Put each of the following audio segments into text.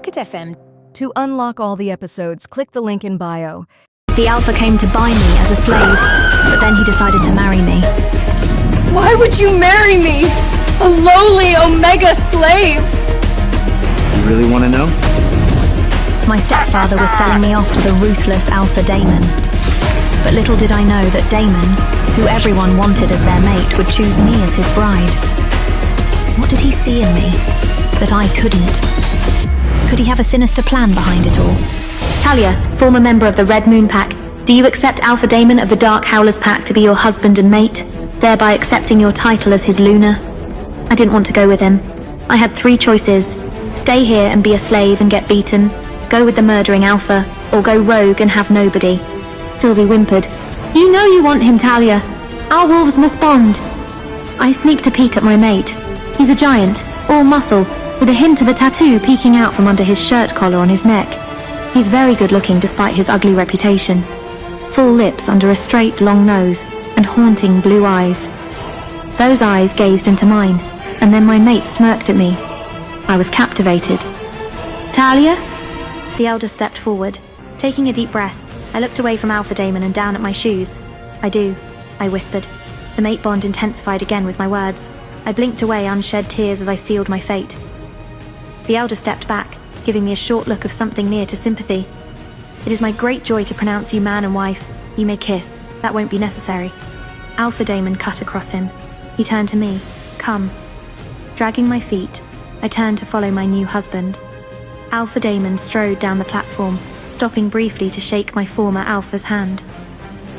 Pocket FM. To unlock all the episodes, click the link in bio. The Alpha came to buy me as a slave, but then he decided to marry me. Why would you marry me? A lowly Omega slave! You really want to know? My stepfather was selling me off to the ruthless Alpha Damon. But little did I know that Damon, who everyone wanted as their mate, would choose me as his bride. What did he see in me that I couldn't? Could he have a sinister plan behind it all? Talia, former member of the Red Moon Pack, do you accept Alpha Damon of the Dark Howlers Pack to be your husband and mate, thereby accepting your title as his Luna? I didn't want to go with him. I had 3 choices. Stay here and be a slave and get beaten, go with the murdering Alpha, or go rogue and have nobody. Sylvie whimpered. You know you want him, Talia. Our wolves must bond. I sneaked a peek at my mate. He's a giant, all muscle, with a hint of a tattoo peeking out from under his shirt collar on his neck. He's very good looking despite his ugly reputation. Full lips under a straight, long nose, and haunting blue eyes. Those eyes gazed into mine, and then my mate smirked at me. I was captivated. Talia? The elder stepped forward. Taking a deep breath, I looked away from Alpha Damon and down at my shoes. I do, I whispered. The mate bond intensified again with my words. I blinked away unshed tears as I sealed my fate. The elder stepped back, giving me a short look of something near to sympathy. It is my great joy to pronounce you man and wife. You may kiss. That won't be necessary. Alpha Damon cut across him. He turned to me. Come. Dragging my feet, I turned to follow my new husband. Alpha Damon strode down the platform, stopping briefly to shake my former Alpha's hand.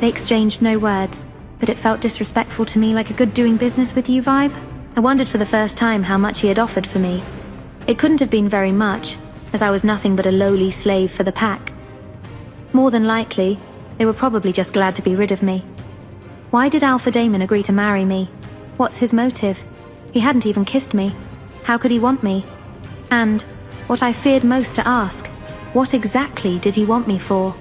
They exchanged no words, but it felt disrespectful to me, like a good doing business with you vibe. I wondered for the first time how much he had offered for me. It couldn't have been very much, as I was nothing but a lowly slave for the pack. More than likely, they were probably just glad to be rid of me. Why did Alpha Damon agree to marry me? What's his motive? He hadn't even kissed me. How could he want me? And, what I feared most to ask, what exactly did he want me for?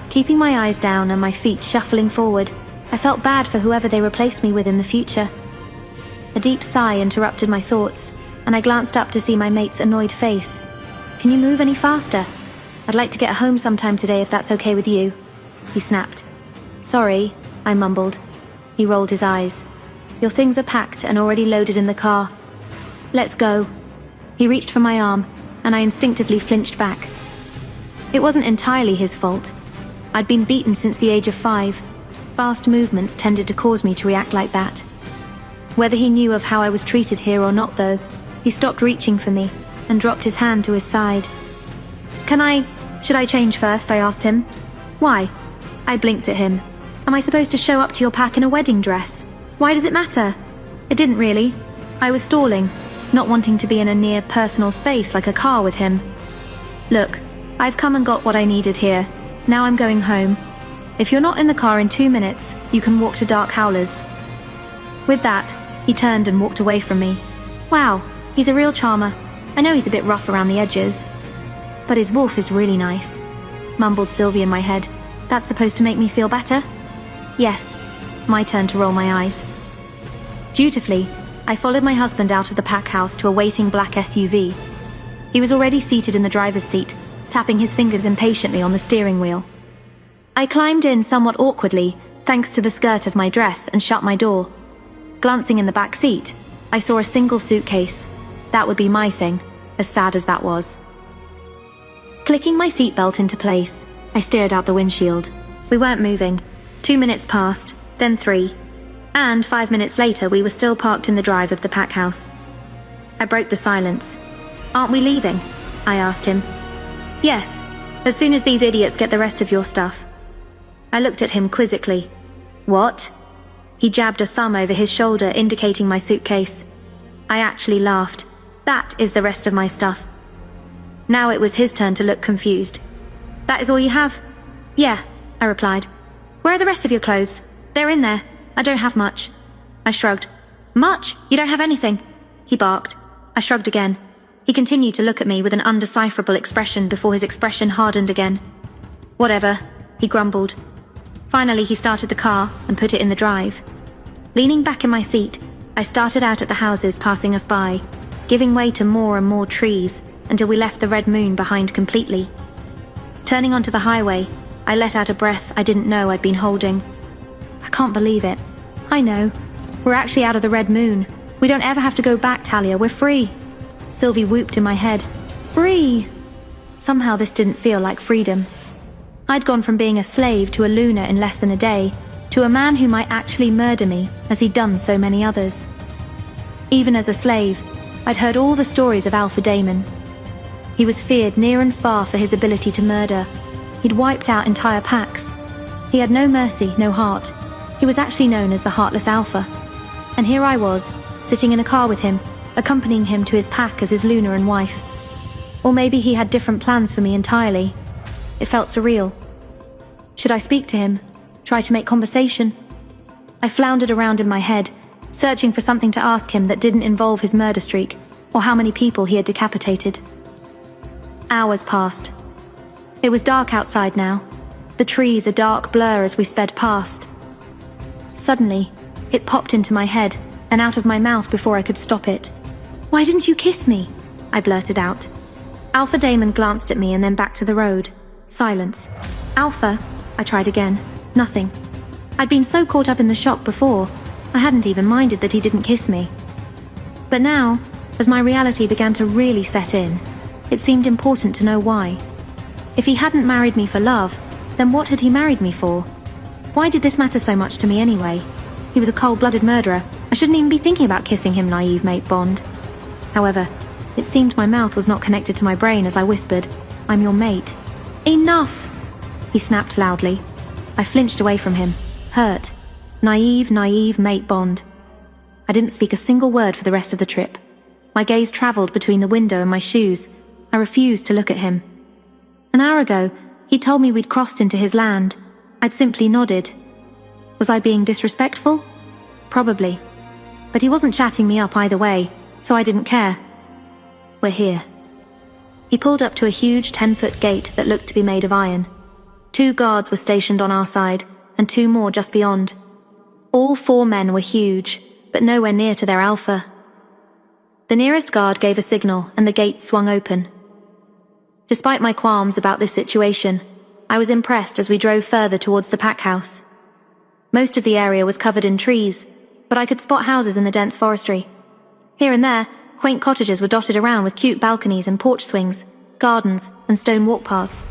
Keeping my eyes down and my feet shuffling forward, I felt bad for whoever they replaced me with in the future. A deep sigh interrupted my thoughts, and I glanced up to see my mate's annoyed face. Can you move any faster? I'd like to get home sometime today if that's okay with you. He snapped. Sorry, I mumbled. He rolled his eyes. Your things are packed and already loaded in the car. Let's go. He reached for my arm, and I instinctively flinched back. It wasn't entirely his fault. I'd been beaten since the age of 5. Fast movements tended to cause me to react like that. Whether he knew of how I was treated here or not, though, he stopped reaching for me and dropped his hand to his side. Should I change first? I asked him. Why? I blinked at him. Am I supposed to show up to your pack in a wedding dress? Why does it matter? It didn't really. I was stalling, not wanting to be in a near personal space like a car with him. Look, I've come and got what I needed here. Now I'm going home. If you're not in the car in 2 minutes, you can walk to Dark Howlers. With that, he turned and walked away from me. Wow, he's a real charmer. I know he's a bit rough around the edges. But his wolf is really nice, mumbled Sylvie in my head. That's supposed to make me feel better? Yes. My turn to roll my eyes. Dutifully, I followed my husband out of the pack house to a waiting black SUV. He was already seated in the driver's seat, tapping his fingers impatiently on the steering wheel. I climbed in somewhat awkwardly, thanks to the skirt of my dress, and shut my door. Glancing in the back seat, I saw a single suitcase. That would be my thing, as sad as that was. Clicking my seatbelt into place, I stared out the windshield. We weren't moving. 2 minutes passed, then 3. And 5 minutes later, we were still parked in the drive of the pack house. I broke the silence. Aren't we leaving? I asked him. Yes, as soon as these idiots get the rest of your stuff. I looked at him quizzically. What? He jabbed a thumb over his shoulder, indicating my suitcase. I actually laughed. That is the rest of my stuff. Now it was his turn to look confused. That is all you have? Yeah, I replied. Where are the rest of your clothes? They're in there. I don't have much. I shrugged. Much? You don't have anything? He barked. I shrugged again. He continued to look at me with an undecipherable expression before his expression hardened again. Whatever, he grumbled. Finally, he started the car and put it in the drive. Leaning back in my seat, I started out at the houses passing us by, giving way to more and more trees, until we left the Red Moon behind completely. Turning onto the highway, I let out a breath I didn't know I'd been holding. I can't believe it. I know. We're actually out of the Red Moon. We don't ever have to go back, Talia. We're free. Sylvie whooped in my head. Free! Somehow this didn't feel like freedom. I'd gone from being a slave to a Luna in less than a day, to a man who might actually murder me, as he'd done so many others. Even as a slave, I'd heard all the stories of Alpha Daemon. He was feared near and far for his ability to murder. He'd wiped out entire packs. He had no mercy, no heart. He was actually known as the Heartless Alpha. And here I was, sitting in a car with him, accompanying him to his pack as his Luna and wife. Or maybe he had different plans for me entirely. It felt surreal. Should I speak to him? Try to make conversation? I floundered around in my head, searching for something to ask him that didn't involve his murder streak, or how many people he had decapitated. Hours passed. It was dark outside now, the trees a dark blur as we sped past. Suddenly, it popped into my head and out of my mouth before I could stop it. "Why didn't you kiss me?" I blurted out. Alpha Daemon glanced at me and then back to the road. Silence. "Alpha," I tried again. Nothing. I'd been so caught up in the shock before, I hadn't even minded that he didn't kiss me. But now, as my reality began to really set in, it seemed important to know why. If he hadn't married me for love, then what had he married me for? Why did this matter so much to me anyway? He was a cold-blooded murderer. I shouldn't even be thinking about kissing him, naive mate Bond. However, it seemed my mouth was not connected to my brain as I whispered, "I'm your mate." "Enough!" he snapped loudly. I flinched away from him, hurt. Naive mate Bond. I didn't speak a single word for the rest of the trip. My gaze travelled between the window and my shoes. I refused to look at him. An hour ago, he'd told me we'd crossed into his land. I'd simply nodded. Was I being disrespectful? Probably. But he wasn't chatting me up either way, so I didn't care. "We're here." He pulled up to a huge 10-foot gate that looked to be made of iron. 2 guards were stationed on our side, and 2 more just beyond. All 4 men were huge, but nowhere near to their alpha. The nearest guard gave a signal, and the gates swung open. Despite my qualms about this situation, I was impressed as we drove further towards the pack house. Most of the area was covered in trees, but I could spot houses in the dense forestry. Here and there, quaint cottages were dotted around with cute balconies and porch swings, gardens, and stone walk paths.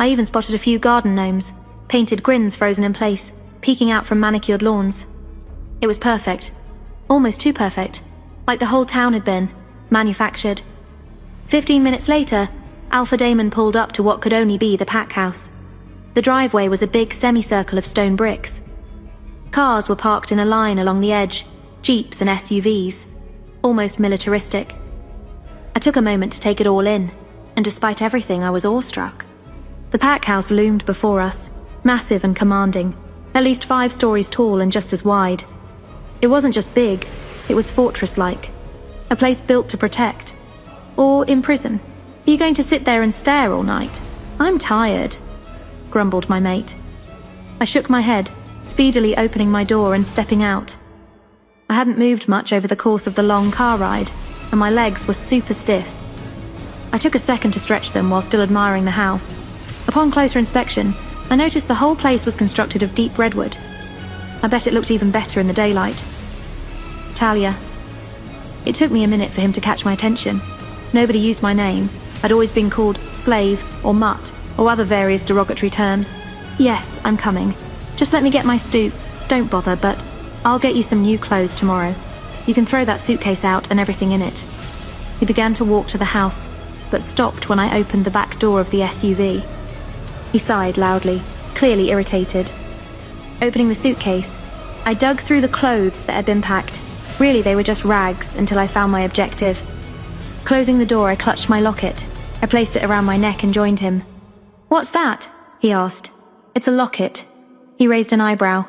I even spotted a few garden gnomes, painted grins frozen in place, peeking out from manicured lawns. It was perfect. Almost too perfect. Like the whole town had been, manufactured. 15 minutes later, Alpha Daemon pulled up to what could only be the pack house. The driveway was a big semicircle of stone bricks. Cars were parked in a line along the edge, jeeps and SUVs, almost militaristic. I took a moment to take it all in, and despite everything, I was awestruck. The pack house loomed before us, massive and commanding, at least 5 stories tall and just as wide. It wasn't just big, it was fortress-like, a place built to protect. Or imprison. Are you going to sit there and stare all night? "I'm tired," grumbled my mate. I shook my head, speedily opening my door and stepping out. I hadn't moved much over the course of the long car ride, and my legs were super stiff. I took a second to stretch them while still admiring the house. Upon closer inspection, I noticed the whole place was constructed of deep redwood. I bet it looked even better in the daylight. Talia. It took me a minute for him to catch my attention. Nobody used my name. I'd always been called slave or mutt or other various derogatory terms. "Yes, I'm coming. Just let me get my stoop. Don't bother, but I'll get you some new clothes tomorrow. You can throw that suitcase out and everything in it." He began to walk to the house, but stopped when I opened the back door of the SUV. He sighed loudly, clearly irritated. Opening the suitcase, I dug through the clothes that had been packed. Really, they were just rags until I found my objective. Closing the door, I clutched my locket. I placed it around my neck and joined him. "What's that?" he asked. "It's a locket." He raised an eyebrow.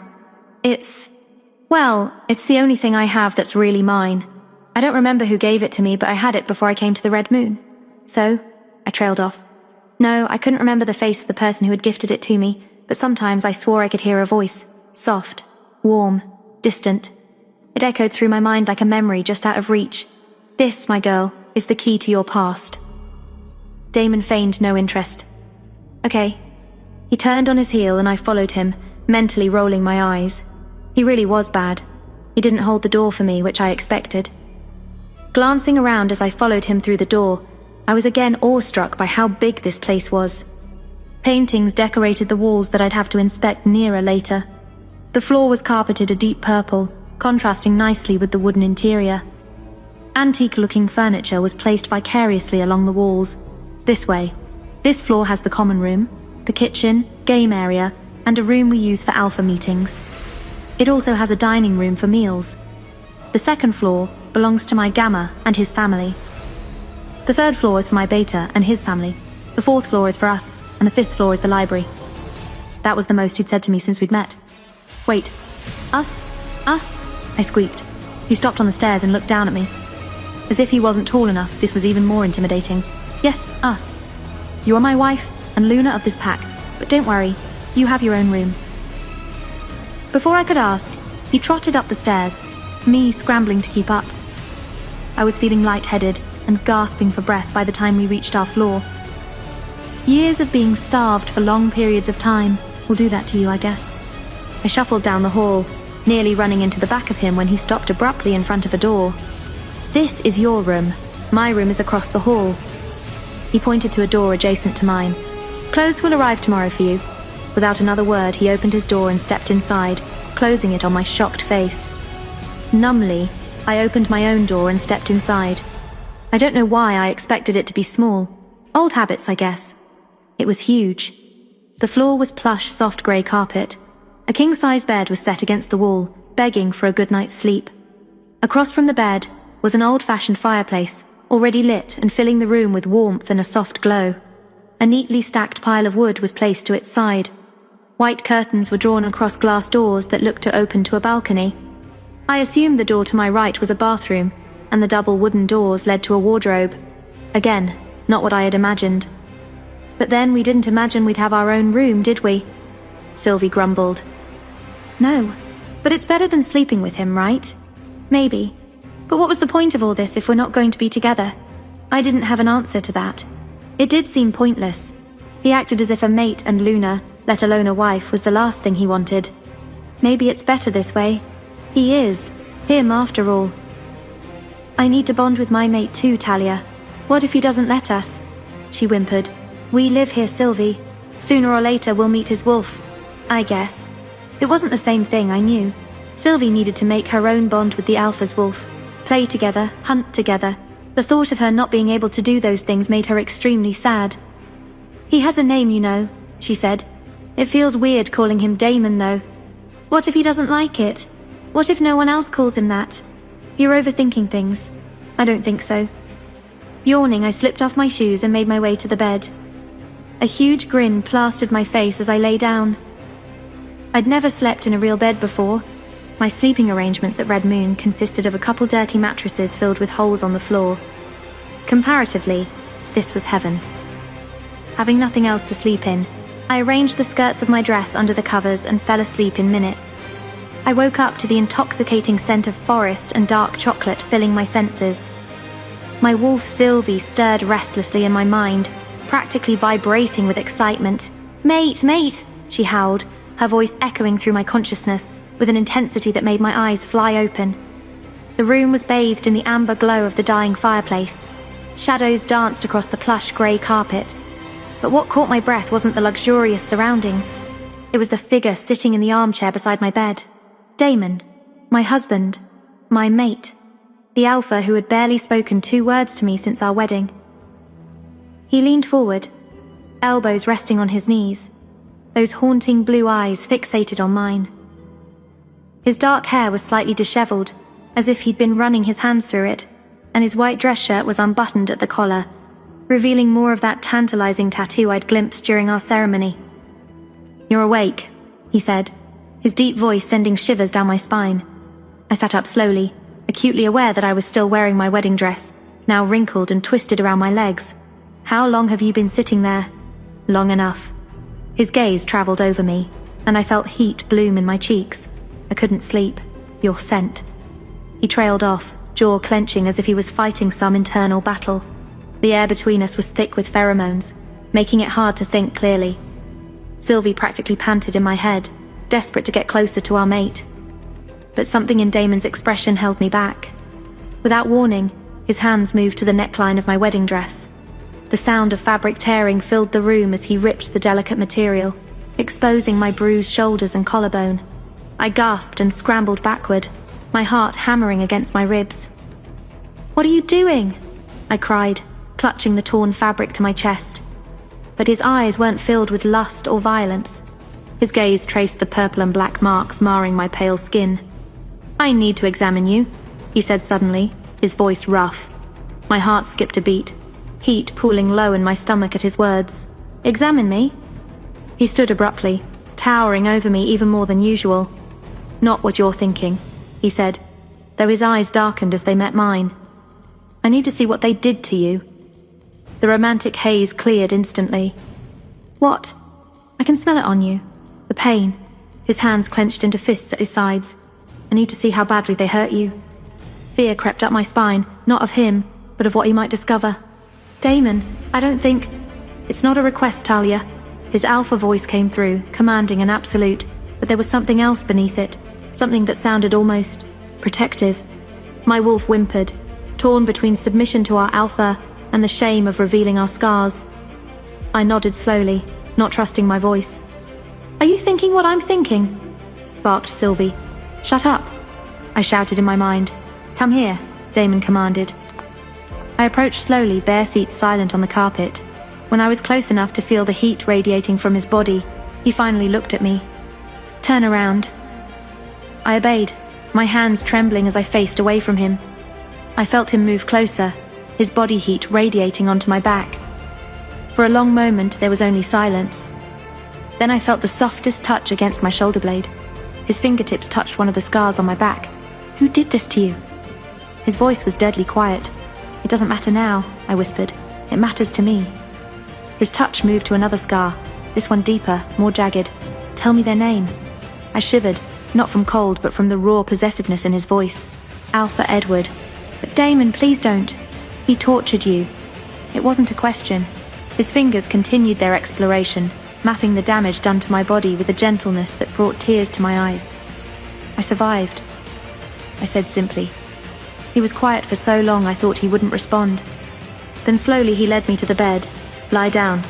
Well, it's the only thing I have that's really mine. I don't remember who gave it to me, but I had it before I came to the Red Moon. So, I trailed off. No, I couldn't remember the face of the person who had gifted it to me, but sometimes I swore I could hear a voice. Soft, warm, distant. It echoed through my mind like a memory just out of reach. "This, my girl, is the key to your past." Damon feigned no interest. Okay. He turned on his heel and I followed him, mentally rolling my eyes. He really was bad. He didn't hold the door for me, which I expected. Glancing around as I followed him through the door, I was again awestruck by how big this place was. Paintings decorated the walls that I'd have to inspect nearer later. The floor was carpeted a deep purple, contrasting nicely with the wooden interior. Antique-looking furniture was placed vicariously along the walls. This way. This floor has the common room, the kitchen, game area, and a room we use for alpha meetings. It also has a dining room for meals. The second floor belongs to my Gamma and his family. The third floor is for my Beta and his family. The fourth floor is for us, and the fifth floor is the library. That was the most he'd said to me since we'd met. Wait, us? Us? I squeaked. He stopped on the stairs and looked down at me. As if he wasn't tall enough, this was even more intimidating. Yes, us. You are my wife and Luna of this pack, but don't worry, you have your own room. Before I could ask, he trotted up the stairs, me scrambling to keep up. I was feeling lightheaded and gasping for breath by the time we reached our floor. Years of being starved for long periods of time will do that to you, I guess. I shuffled down the hall, nearly running into the back of him when he stopped abruptly in front of a door. This is your room. My room is across the hall. He pointed to a door adjacent to mine. Clothes will arrive tomorrow for you. Without another word, he opened his door and stepped inside, closing it on my shocked face. Numbly, I opened my own door and stepped inside. I don't know why I expected it to be small. Old habits, I guess. It was huge. The floor was plush, soft grey carpet. A king-size bed was set against the wall, begging for a good night's sleep. Across from the bed was an old-fashioned fireplace, already lit and filling the room with warmth and a soft glow. A neatly stacked pile of wood was placed to its side. White curtains were drawn across glass doors that looked to open to a balcony. I assumed the door to my right was a bathroom, and the double wooden doors led to a wardrobe. Again, not what I had imagined. But then we didn't imagine we'd have our own room, did we? Sylvie grumbled. No, but it's better than sleeping with him, right? Maybe. But what was the point of all this if we're not going to be together? I didn't have an answer to that. It did seem pointless. He acted as if a mate and Luna, let alone a wife, was the last thing he wanted. Maybe it's better this way. He is. Him, after all. I need to bond with my mate too, Talia. What if he doesn't let us? She whimpered. We live here, Sylvie. Sooner or later we'll meet his wolf. I guess. It wasn't the same thing, I knew. Sylvie needed to make her own bond with the Alpha's wolf. Play together, hunt together. The thought of her not being able to do those things made her extremely sad. He has a name, you know, she said. It feels weird calling him Damon, though. What if he doesn't like it? What if no one else calls him that? You're overthinking things. I don't think so. Yawning, I slipped off my shoes and made my way to the bed. A huge grin plastered my face as I lay down. I'd never slept in a real bed before. My sleeping arrangements at Red Moon consisted of a couple dirty mattresses filled with holes on the floor. Comparatively, this was heaven. Having nothing else to sleep in, I arranged the skirts of my dress under the covers and fell asleep in minutes. I woke up to the intoxicating scent of forest and dark chocolate filling my senses. My wolf Sylvie stirred restlessly in my mind, practically vibrating with excitement. Mate, mate, she howled, her voice echoing through my consciousness with an intensity that made my eyes fly open. The room was bathed in the amber glow of the dying fireplace. Shadows danced across the plush grey carpet. But what caught my breath wasn't the luxurious surroundings. It was the figure sitting in the armchair beside my bed. Damon, my husband, my mate, the Alpha who had barely spoken 2 words to me since our wedding. He leaned forward, elbows resting on his knees, those haunting blue eyes fixated on mine. His dark hair was slightly disheveled, as if he'd been running his hands through it, and his white dress shirt was unbuttoned at the collar, revealing more of that tantalizing tattoo I'd glimpsed during our ceremony. You're awake, he said, his deep voice sending shivers down my spine. I sat up slowly, acutely aware that I was still wearing my wedding dress, now wrinkled and twisted around my legs. How long have you been sitting there? Long enough. His gaze traveled over me, and I felt heat bloom in my cheeks. I couldn't sleep. Your scent. He trailed off, jaw clenching as if he was fighting some internal battle. The air between us was thick with pheromones, making it hard to think clearly. Sylvie practically panted in my head, desperate to get closer to our mate. But something in Damon's expression held me back. Without warning, his hands moved to the neckline of my wedding dress. The sound of fabric tearing filled the room as he ripped the delicate material, exposing my bruised shoulders and collarbone. I gasped and scrambled backward, my heart hammering against my ribs. "What are you doing?" I cried, clutching the torn fabric to my chest. But his eyes weren't filled with lust or violence. His gaze traced the purple and black marks marring my pale skin. "I need to examine you," he said suddenly, his voice rough. My heart skipped a beat, heat pooling low in my stomach at his words. "Examine me?" He stood abruptly, towering over me even more than usual. "Not what you're thinking," he said, though his eyes darkened as they met mine. "I need to see what they did to you." The romantic haze cleared instantly. "What?" "I can smell it on you. The pain." His hands clenched into fists at his sides. "I need to see how badly they hurt you." Fear crept up my spine, not of him, but of what he might discover. "Damon, I don't think—" "It's not a request, Talia." His alpha voice came through, commanding and absolute, but there was something else beneath it, something that sounded almost protective. My wolf whimpered, torn between submission to our alpha and the shame of revealing our scars. I nodded slowly, not trusting my voice. "Are you thinking what I'm thinking?" barked Sylvie. "Shut up," I shouted in my mind. "Come here," Damon commanded. I approached slowly, bare feet silent on the carpet. When I was close enough to feel the heat radiating from his body, he finally looked at me. "Turn around." I obeyed, my hands trembling as I faced away from him. I felt him move closer, his body heat radiating onto my back. For a long moment, there was only silence. Then I felt the softest touch against my shoulder blade. His fingertips touched one of the scars on my back. "Who did this to you?" His voice was deadly quiet. "It doesn't matter now," I whispered. "It matters to me." His touch moved to another scar, this one deeper, more jagged. "Tell me their name." I shivered, not from cold, but from the raw possessiveness in his voice. "Alpha Edward." "But Damon, please don't." "He tortured you." It wasn't a question. His fingers continued their exploration, mapping the damage done to my body with a gentleness that brought tears to my eyes. "I survived," I said simply. He was quiet for so long I thought he wouldn't respond. Then slowly he led me to the bed. "Lie down,"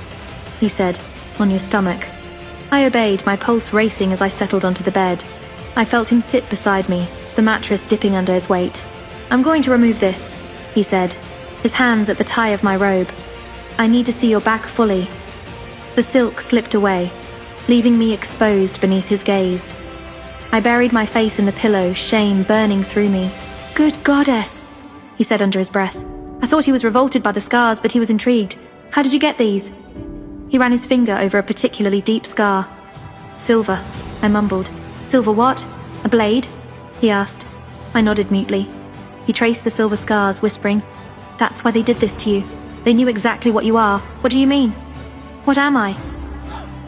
he said, "on your stomach." I obeyed, my pulse racing as I settled onto the bed. I felt him sit beside me, the mattress dipping under his weight. "I'm going to remove this," he said, his hands at the tie of my robe. "I need to see your back fully." The silk slipped away, leaving me exposed beneath his gaze. I buried my face in the pillow, shame burning through me. "Good goddess," he said under his breath. I thought he was revolted by the scars, but he was intrigued. "How did you get these?" He ran his finger over a particularly deep scar. "Silver," I mumbled. "Silver what? A blade?" he asked. I nodded mutely. He traced the silver scars, whispering, "That's why they did this to you. They knew exactly what you are. What do you mean?" "What am I?"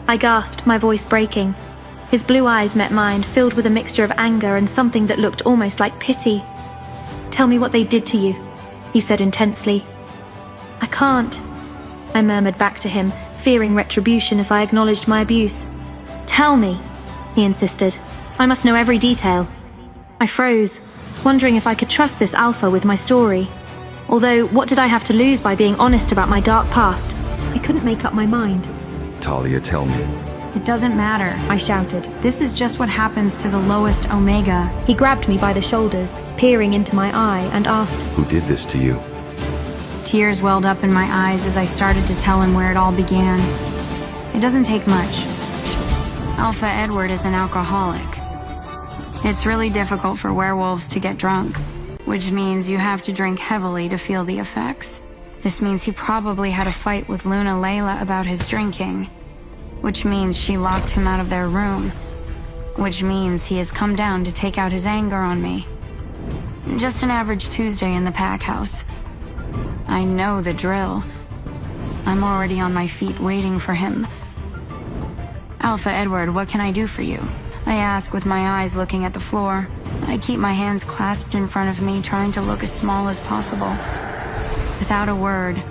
I gasped, my voice breaking. His blue eyes met mine, filled with a mixture of anger and something that looked almost like pity. "Tell me what they did to you," he said intensely. "I can't," I murmured back to him, fearing retribution if I acknowledged my abuse. "Tell me," he insisted. "I must know every detail." I froze, wondering if I could trust this alpha with my story. Although, what did I have to lose by being honest about my dark past? I couldn't make up my mind. Talia, tell me. "It doesn't matter," I shouted. "This is just what happens to the lowest Omega." He grabbed me by the shoulders, peering into my eye, and asked, Who did this to you? Tears welled up in my eyes as I started to tell him where it all began. It doesn't take much. Alpha Edward is an alcoholic. It's really difficult for werewolves to get drunk, which means you have to drink heavily to feel the effects. This means he probably had a fight with Luna Layla about his drinking, which means she locked him out of their room, which means he has come down to take out his anger on me. Just an average Tuesday in the pack house. I know the drill. I'm already on my feet waiting for him. "Alpha Edward, what can I do for you?" I ask with my eyes looking at the floor. I keep my hands clasped in front of me, trying to look as small as possible. Without a word,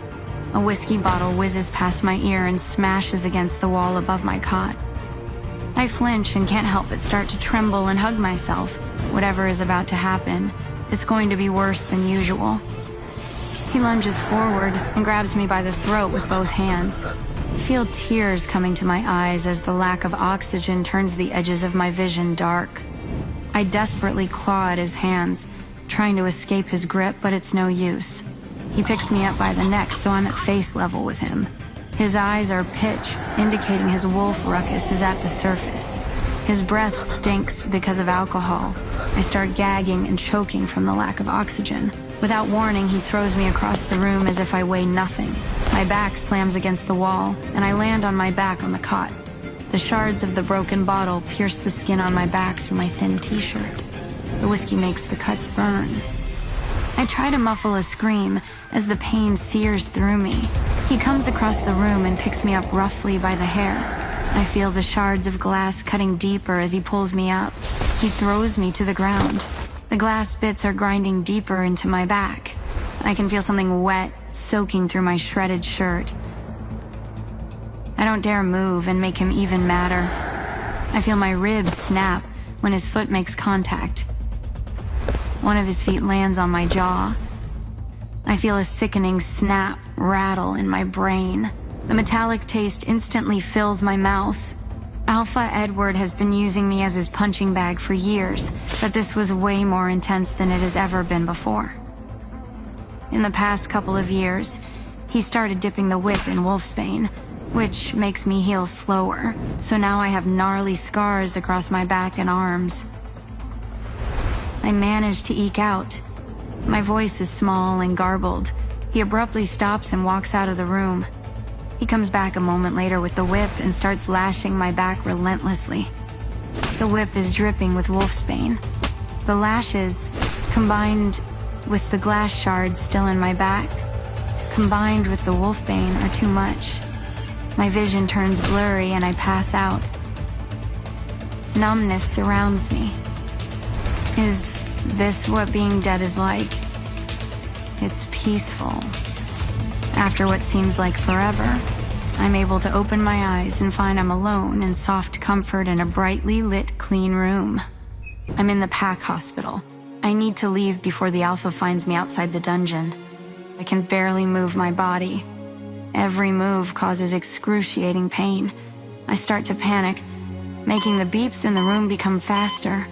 A whiskey bottle whizzes past my ear and smashes against the wall above my cot. I flinch and can't help but start to tremble and hug myself. Whatever is about to happen, it's going to be worse than usual. He lunges forward and grabs me by the throat with both hands. I feel tears coming to my eyes as the lack of oxygen turns the edges of my vision dark. I desperately claw at his hands, trying to escape his grip, but it's no use. He picks me up by the neck, so I'm at face level with him. His eyes are pitch, indicating his wolf ruckus is at the surface. His breath stinks because of alcohol. I start gagging and choking from the lack of oxygen. Without warning, he throws me across the room as if I weigh nothing. My back slams against the wall, and I land on my back on the cot. The shards of the broken bottle pierce the skin on my back through my thin t-shirt. The whiskey makes the cuts burn. I try to muffle a scream as the pain sears through me. He comes across the room and picks me up roughly by the hair. I feel the shards of glass cutting deeper as he pulls me up. He throws me to the ground. The glass bits are grinding deeper into my back. I can feel something wet soaking through my shredded shirt. I don't dare move and make him even madder. I feel my ribs snap when his foot makes contact. One of his feet lands on my jaw. I feel a sickening snap rattle in my brain. The metallic taste instantly fills my mouth. Alpha Edward has been using me as his punching bag for years, but this was way more intense than it has ever been before. In the past couple of years, he started dipping the whip in wolfsbane, which makes me heal slower, so now I have gnarly scars across my back and arms. I manage to eke out. My voice is small and garbled. He abruptly stops and walks out of the room. He comes back a moment later with the whip and starts lashing my back relentlessly. The whip is dripping with wolfsbane. The lashes, combined with the glass shards still in my back, combined with the wolfbane, are too much. My vision turns blurry and I pass out. Numbness surrounds me. Is this what being dead is like? It's peaceful. After what seems like forever, I'm able to open my eyes and find I'm alone in soft comfort in a brightly lit, clean room. I'm in the Pack Hospital. I need to leave before the Alpha finds me outside the dungeon. I can barely move my body. Every move causes excruciating pain. I start to panic, making the beeps in the room become faster.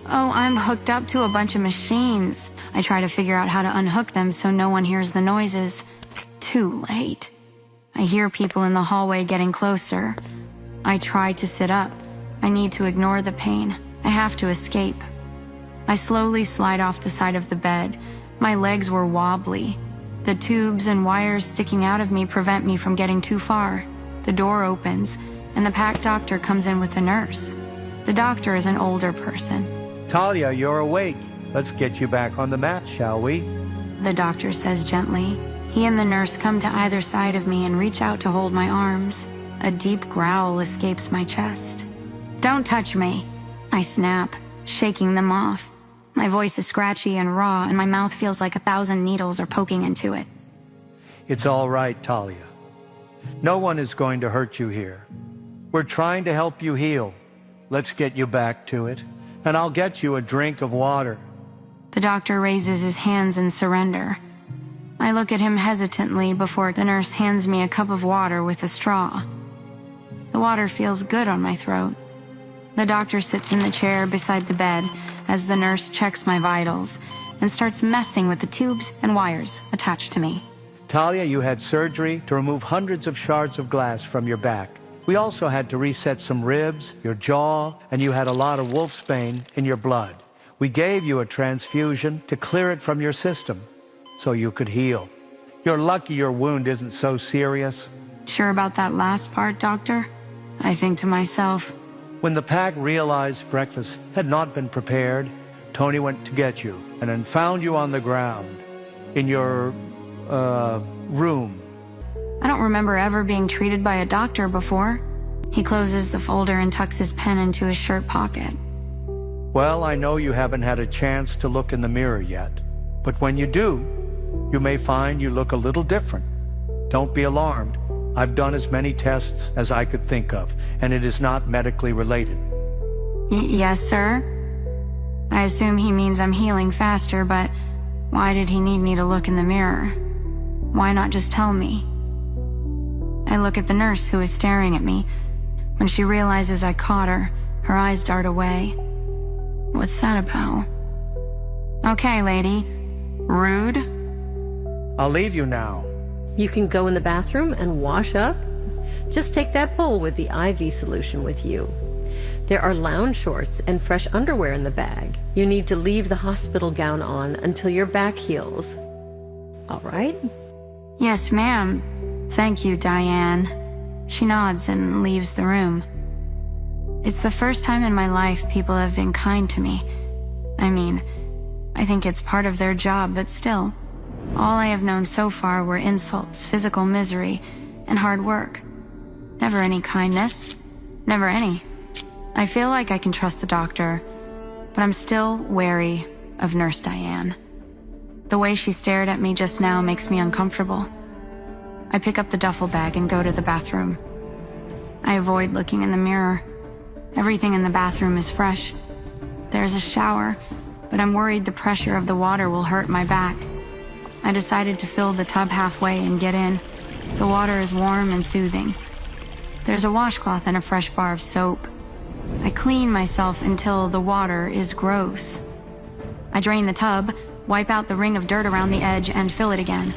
Oh, I'm hooked up to a bunch of machines. I try to figure out how to unhook them so no one hears the noises. Too late. I hear people in the hallway getting closer. I try to sit up. I need to ignore the pain. I have to escape. I slowly slide off the side of the bed. My legs were wobbly. The tubes and wires sticking out of me prevent me from getting too far. The door opens, and the Pack doctor comes in with the nurse. The doctor is an older person. Talia, you're awake. Let's get you back on the mat, shall we? The doctor says gently. He and the nurse come to either side of me and reach out to hold my arms. A deep growl escapes my chest. Don't touch me, I snap, shaking them off. My voice is scratchy and raw, and my mouth feels like 1,000 needles are poking into it. It's all right, Talia. No one is going to hurt you here. We're trying to help you heal. Let's get you back to it, and I'll get you a drink of water. The doctor raises his hands in surrender. I look at him hesitantly before the nurse hands me a cup of water with a straw. The water feels good on my throat. The doctor sits in the chair beside the bed as the nurse checks my vitals and starts messing with the tubes and wires attached to me. Talia, you had surgery to remove hundreds of shards of glass from your back. We also had to reset some ribs, your jaw, and you had a lot of wolfsbane in your blood. We gave you a transfusion to clear it from your system so you could heal. You're lucky your wound isn't so serious. Sure about that last part, doctor? I think to myself. When the Pack realized breakfast had not been prepared, Tony went to get you and then found you on the ground in your, room. I don't remember ever being treated by a doctor before. He closes the folder and tucks his pen into his shirt pocket. Well, I know you haven't had a chance to look in the mirror yet, but when you do, you may find you look a little different. Don't be alarmed. I've done as many tests as I could think of, and it is not medically related. Yes, sir? I assume he means I'm healing faster, but why did he need me to look in the mirror? Why not just tell me? I look at the nurse who is staring at me. When she realizes I caught her, her eyes dart away. What's that about? Okay, lady. Rude? I'll leave you now. You can go in the bathroom and wash up. Just take that bowl with the IV solution with you. There are lounge shorts and fresh underwear in the bag. You need to leave the hospital gown on until your back heals. All right? Yes, ma'am. Thank you, Diane. She nods and leaves the room. It's the first time in my life people have been kind to me. I mean, I think it's part of their job, but still. All I have known so far were insults, physical misery, and hard work. Never any kindness. Never any. I feel like I can trust the doctor, but I'm still wary of Nurse Diane. The way she stared at me just now makes me uncomfortable. I pick up the duffel bag and go to the bathroom. I avoid looking in the mirror. Everything in the bathroom is fresh. There's a shower, but I'm worried the pressure of the water will hurt my back. I decided to fill the tub halfway and get in. The water is warm and soothing. There's a washcloth and a fresh bar of soap. I clean myself until the water is gross. I drain the tub, wipe out the ring of dirt around the edge, and fill it again.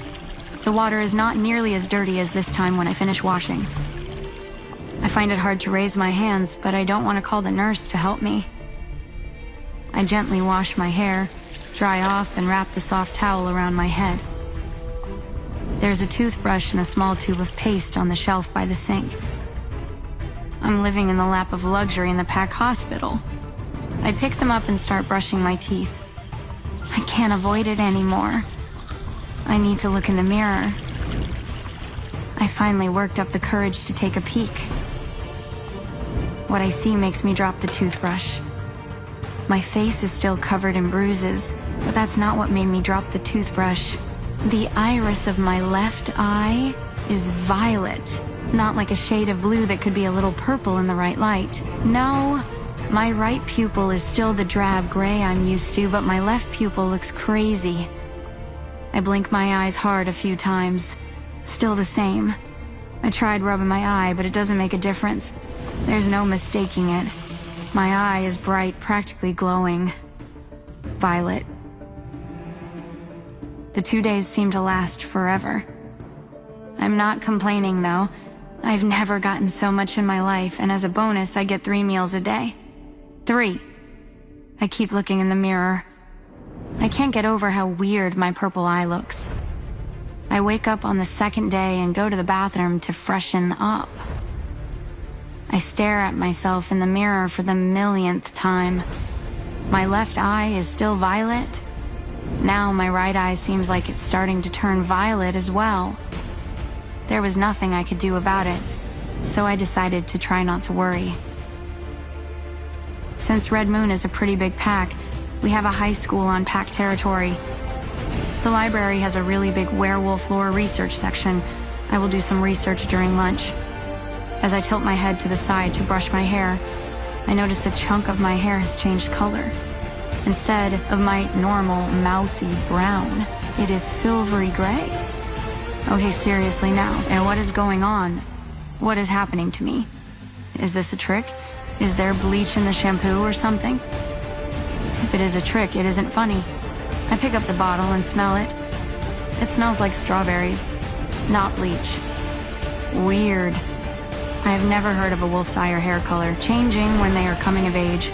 The water is not nearly as dirty as this time when I finish washing. I find it hard to raise my hands, but I don't want to call the nurse to help me. I gently wash my hair, dry off, and wrap the soft towel around my head. There's a toothbrush and a small tube of paste on the shelf by the sink. I'm living in the lap of luxury in the Pack Hospital. I pick them up and start brushing my teeth. I can't avoid it anymore. I need to look in the mirror. I finally worked up the courage to take a peek. What I see makes me drop the toothbrush. My face is still covered in bruises, but that's not what made me drop the toothbrush. The iris of my left eye is violet, not like a shade of blue that could be a little purple in the right light. No, my right pupil is still the drab gray I'm used to, but my left pupil looks crazy. I blink my eyes hard a few times. Still the same. I tried rubbing my eye, but it doesn't make a difference. There's no mistaking it. My eye is bright, practically glowing. Violet. The 2 days seem to last forever. I'm not complaining, though. I've never gotten so much in my life, and as a bonus, I get 3 meals a day. 3. I keep looking in the mirror. I can't get over how weird my purple eye looks. I wake up on the 2nd day and go to the bathroom to freshen up. I stare at myself in the mirror for the millionth time. My left eye is still violet. Now my right eye seems like it's starting to turn violet as well. There was nothing I could do about it, so I decided to try not to worry. Since Red Moon is a pretty big pack, we have a high school on pack territory. The library has a really big werewolf lore research section. I will do some research during lunch. As I tilt my head to the side to brush my hair, I notice a chunk of my hair has changed color. Instead of my normal mousy brown, it is silvery gray. Okay, seriously now, and what is going on? What is happening to me? Is this a trick? Is there bleach in the shampoo or something? If it is a trick, it isn't funny. I pick up the bottle and smell it. It smells like strawberries, not bleach. Weird. I have never heard of a wolf's eye or hair color changing when they are coming of age,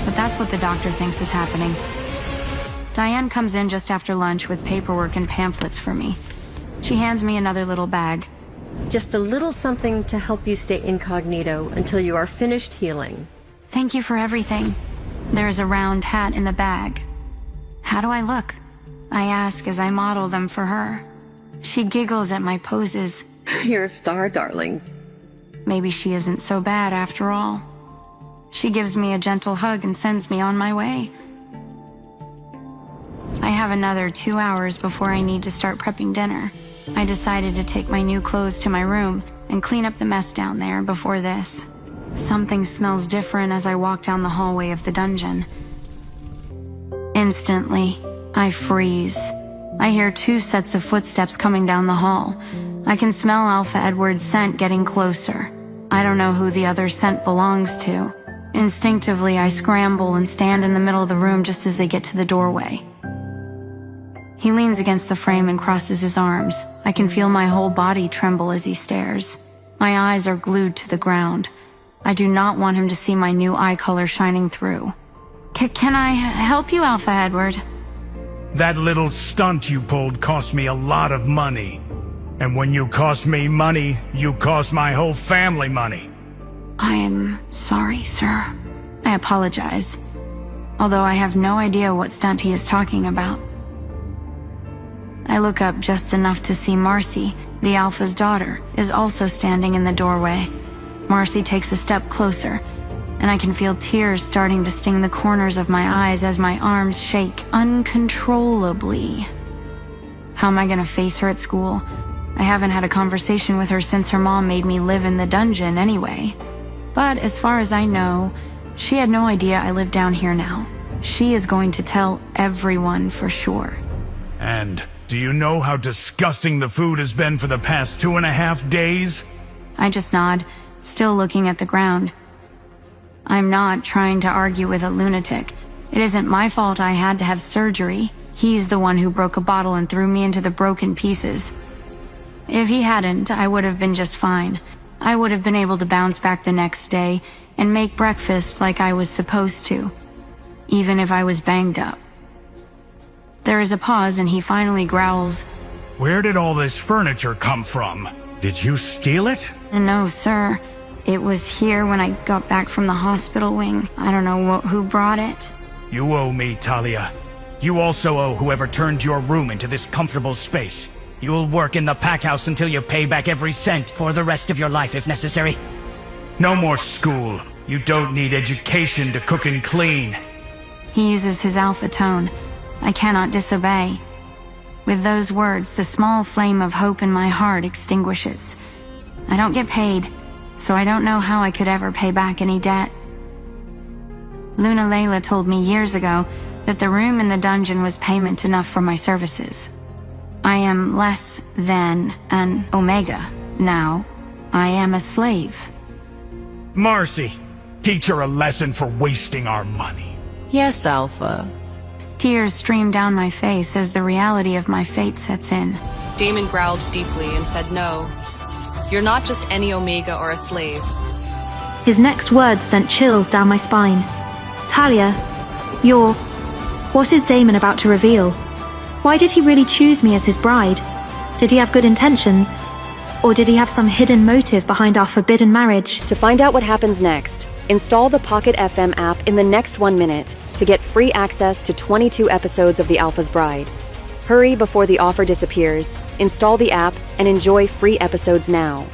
but that's what the doctor thinks is happening. Diane comes in just after lunch with paperwork and pamphlets for me. She hands me another little bag. Just a little something to help you stay incognito until you are finished healing. Thank you for everything. There is a round hat in the bag. How do I look? I ask as I model them for her. She giggles at my poses. You're a star, darling. Maybe she isn't so bad after all. She gives me a gentle hug and sends me on my way. I have another 2 hours before I need to start prepping dinner. I decided to take my new clothes to my room and clean up the mess down there before this. Something smells different as I walk down the hallway of the dungeon. Instantly, I freeze. I hear 2 sets of footsteps coming down the hall. I can smell Alpha Edward's scent getting closer. I don't know who the other scent belongs to. Instinctively, I scramble and stand in the middle of the room just as they get to the doorway. He leans against the frame and crosses his arms. I can feel my whole body tremble as he stares. My eyes are glued to the ground. I do not want him to see my new eye color shining through. Can I help you, Alpha Edward? That little stunt you pulled cost me a lot of money. And when you cost me money, you cost my whole family money. I am sorry, sir. I apologize. Although I have no idea what stunt he is talking about. I look up just enough to see Marcy, the Alpha's daughter, is also standing in the doorway. Marcy takes a step closer, and I can feel tears starting to sting the corners of my eyes as my arms shake uncontrollably. How am I gonna face her at school? I haven't had a conversation with her since her mom made me live in the dungeon anyway. But as far as I know, she had no idea I live down here now. She is going to tell everyone for sure. And do you know how disgusting the food has been for the past 2.5 days? I just nod, still looking at the ground. I'm not trying to argue with a lunatic. It isn't my fault I had to have surgery. He's the one who broke a bottle and threw me into the broken pieces. If he hadn't, I would have been just fine. I would have been able to bounce back the next day and make breakfast like I was supposed to, even if I was banged up. There is a pause and he finally growls, Where did all this furniture come from? Did you steal it? No, sir. It was here when I got back from the hospital wing. I don't know who brought it. You owe me, Talia. You also owe whoever turned your room into this comfortable space. You'll work in the pack house until you pay back every cent for the rest of your life if necessary. No more school. You don't need education to cook and clean. He uses his alpha tone. I cannot disobey. With those words, the small flame of hope in my heart extinguishes. I don't get paid, so I don't know how I could ever pay back any debt. Luna Layla told me years ago that the room in the dungeon was payment enough for my services. I am less than an Omega now. I am a slave. Marcy, teach her a lesson for wasting our money. Yes, Alpha. Tears stream down my face as the reality of my fate sets in. Damon growled deeply and said no. You're not just any Omega or a slave. His next words sent chills down my spine. Talia, what is Damon about to reveal? Why did he really choose me as his bride? Did he have good intentions? Or did he have some hidden motive behind our forbidden marriage? To find out what happens next, install the Pocket FM app in the next 1 minute to get free access to 22 episodes of The Alpha's Bride. Hurry before the offer disappears, install the app, and enjoy free episodes now.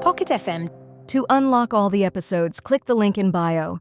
Pocket FM. To unlock all the episodes, click the link in bio.